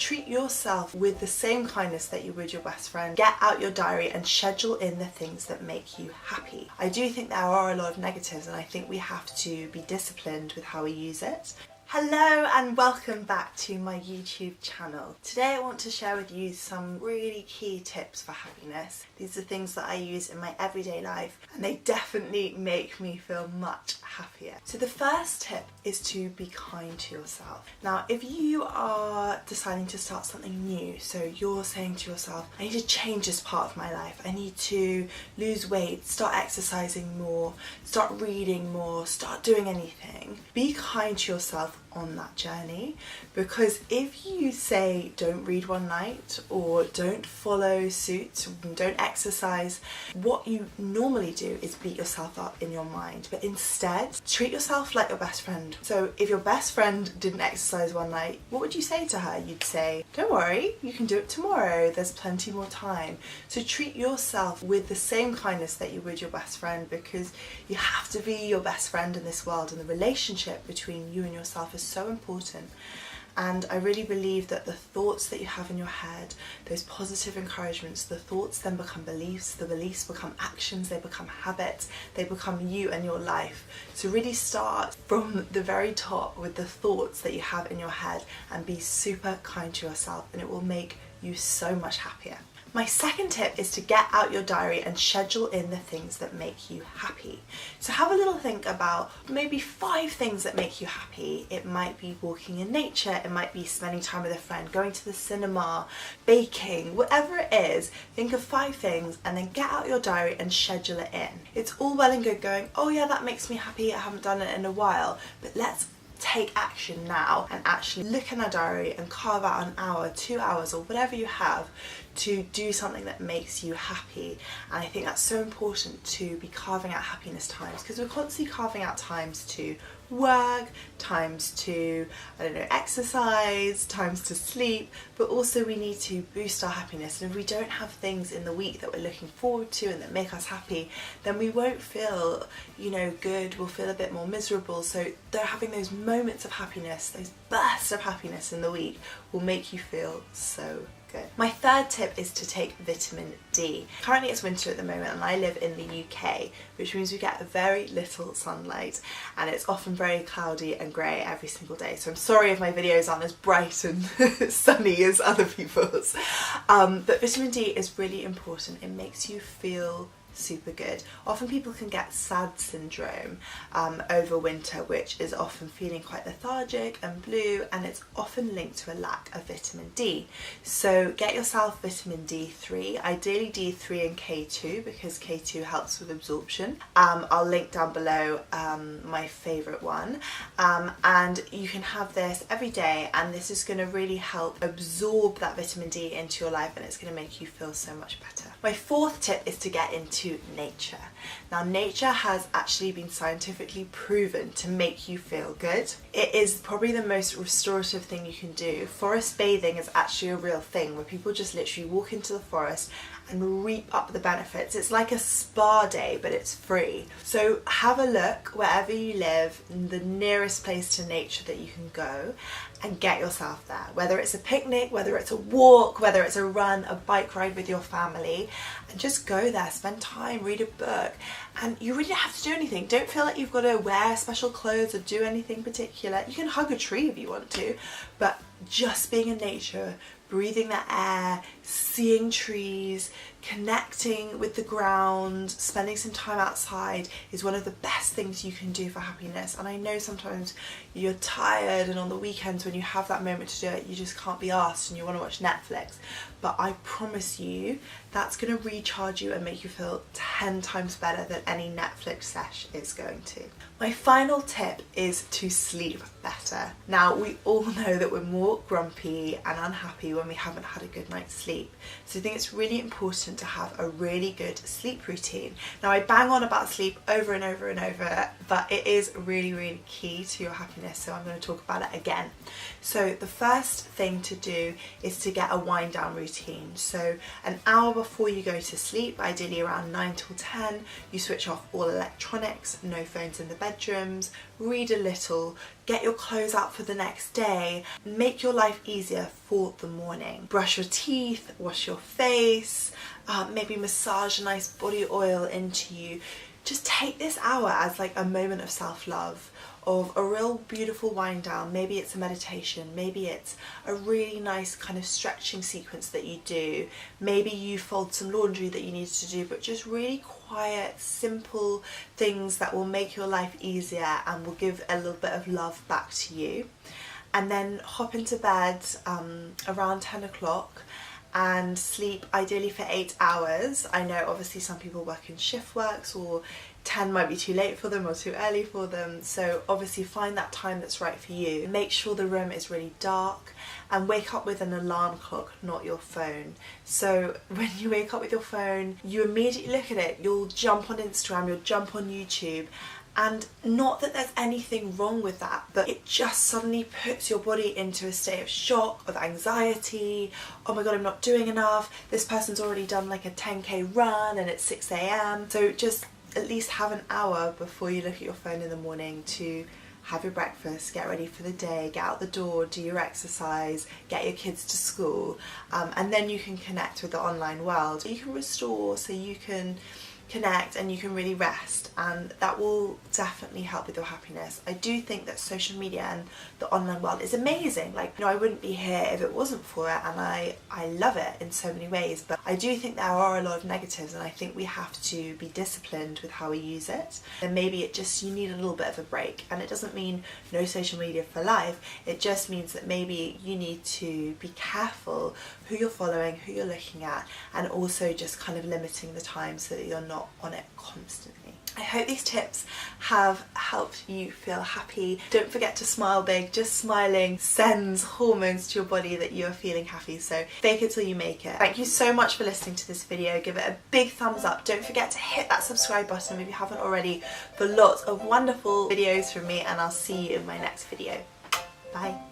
Treat yourself with the same kindness that you would your best friend. Get out your diary and schedule in the things that make you happy. I do think there are a lot of negatives, and I think we have to be disciplined with how we use it. Hello and welcome back to my YouTube channel. Today I want to share with you some really key tips for happiness. These are things that I use in my everyday life and they definitely make me feel much happier. So the first tip is to be kind to yourself. Now if you are deciding to start something new, so you're saying to yourself, I need to change this part of my life, I need to lose weight, start exercising more, start reading more, start doing anything, be kind to yourself on that journey, because if you say don't read one night or don't follow suit, don't exercise, what you normally do is beat yourself up in your mind, but instead treat yourself like your best friend. So if your best friend didn't exercise one night, what would you say to her? You'd say, don't worry, you can do it tomorrow, there's plenty more time. So treat yourself with the same kindness that you would your best friend, because you have to be your best friend in this world, and the relationship between you and yourself is so important. And I really believe that the thoughts that you have in your head, those positive encouragements, the thoughts then become beliefs, the beliefs become actions, they become habits, they become you and your life. So really start from the very top with the thoughts that you have in your head and be super kind to yourself, and it will make you so much happier. My second tip is to get out your diary and schedule in the things that make you happy. So have a little think about maybe 5 things that make you happy. It might be walking in nature, it might be spending time with a friend, going to the cinema, baking, whatever it is. Think of 5 things and then get out your diary and schedule it in. It's all well and good going, oh yeah, that makes me happy, I haven't done it in a while, but let's take action now and actually look in our diary and carve out an hour, 2 hours, or whatever you have to do something that makes you happy. And I think that's so important, to be carving out happiness times, because we're constantly carving out times to work, times to, I don't know, exercise, times to sleep, but also we need to boost our happiness. And if we don't have things in the week that we're looking forward to and that make us happy, then we won't feel, you know, good, we'll feel a bit more miserable. So they're having those moments of happiness, those bursts of happiness in the week will make you feel so good. My third tip is to take vitamin D. Currently it's winter at the moment and I live in the UK, which means we get very little sunlight and it's often very cloudy and grey every single day. So I'm sorry if my videos aren't as bright and sunny as other people's. But vitamin D is really important. It makes you feel super good. Often people can get SAD syndrome over winter, which is often feeling quite lethargic and blue, and it's often linked to a lack of vitamin D. So get yourself vitamin D3, ideally D3 and K2, because K2 helps with absorption. I'll link down below my favourite one, and you can have this every day, and this is going to really help absorb that vitamin D into your life, and it's going to make you feel so much better. My fourth tip is to get into nature. Now nature has actually been scientifically proven to make you feel good. It is probably the most restorative thing you can do. Forest bathing is actually a real thing where people just literally walk into the forest and reap up the benefits. It's like a spa day, but it's free. So have a look wherever you live, the nearest place to nature that you can go, and get yourself there. Whether it's a picnic, whether it's a walk, whether it's a run, a bike ride with your family, and just go there, spend time, read a book. And you really don't have to do anything. Don't feel like you've got to wear special clothes or do anything particular. You can hug a tree if you want to, but just being in nature, breathing the air, seeing trees, connecting with the ground, spending some time outside is one of the best things you can do for happiness. And I know sometimes you're tired, and on the weekends when you have that moment to do it, you just can't be asked and you want to watch Netflix. But I promise you that's going to recharge you and make you feel 10 times better than any Netflix sesh is going to. My final tip is to sleep better. Now we all know that we're more grumpy and unhappy when we haven't had a good night's sleep. So I think it's really important to have a really good sleep routine. Now I bang on about sleep over and over and over, but it is really, really key to your happiness, so I'm going to talk about it again. So the first thing to do is to get a wind down routine. So an hour before you go to sleep, ideally around 9 till 10, you switch off all electronics, no phones in the bedrooms, read a little, get your clothes out for the next day, make your life easier for the morning. Brush your teeth, wash your face, maybe massage a nice body oil into you. Just take this hour as like a moment of self-love, of a real beautiful wind down. Maybe it's a meditation, maybe it's a really nice kind of stretching sequence that you do, maybe you fold some laundry that you need to do, but just really quiet, simple things that will make your life easier and will give a little bit of love back to you. And then hop into bed around 10 o'clock and sleep ideally for 8 hours. I know obviously some people work in shift works, or 10 might be too late for them or too early for them, so obviously find that time that's right for you. Make sure the room is really dark and wake up with an alarm clock, not your phone. So when you wake up with your phone, you immediately look at it, you'll jump on Instagram, you'll jump on YouTube, and not that there's anything wrong with that, but it just suddenly puts your body into a state of shock, of anxiety. Oh my god, I'm not doing enough, this person's already done like a 10k run and it's 6 a.m. So just at least have an hour before you look at your phone in the morning to have your breakfast, get ready for the day, get out the door, do your exercise, get your kids to school, and then you can connect with the online world. You can restore, so you can connect and you can really rest, and that will definitely help with your happiness. I do think that social media and the online world is amazing. Like, you know, I wouldn't be here if it wasn't for it, and I love it in so many ways, but I do think there are a lot of negatives, and I think we have to be disciplined with how we use it. And maybe it just, you need a little bit of a break, and it doesn't mean no social media for life, it just means that maybe you need to be careful who you're following, who you're looking at, and also just kind of limiting the time so that you're not on it constantly. I hope these tips have helped you feel happy. Don't forget to smile big. Just smiling sends hormones to your body that you are feeling happy, so fake it till you make it. Thank you so much for listening to this video. Give it a big thumbs up. Don't forget to hit that subscribe button if you haven't already for lots of wonderful videos from me, and I'll see you in my next video. Bye.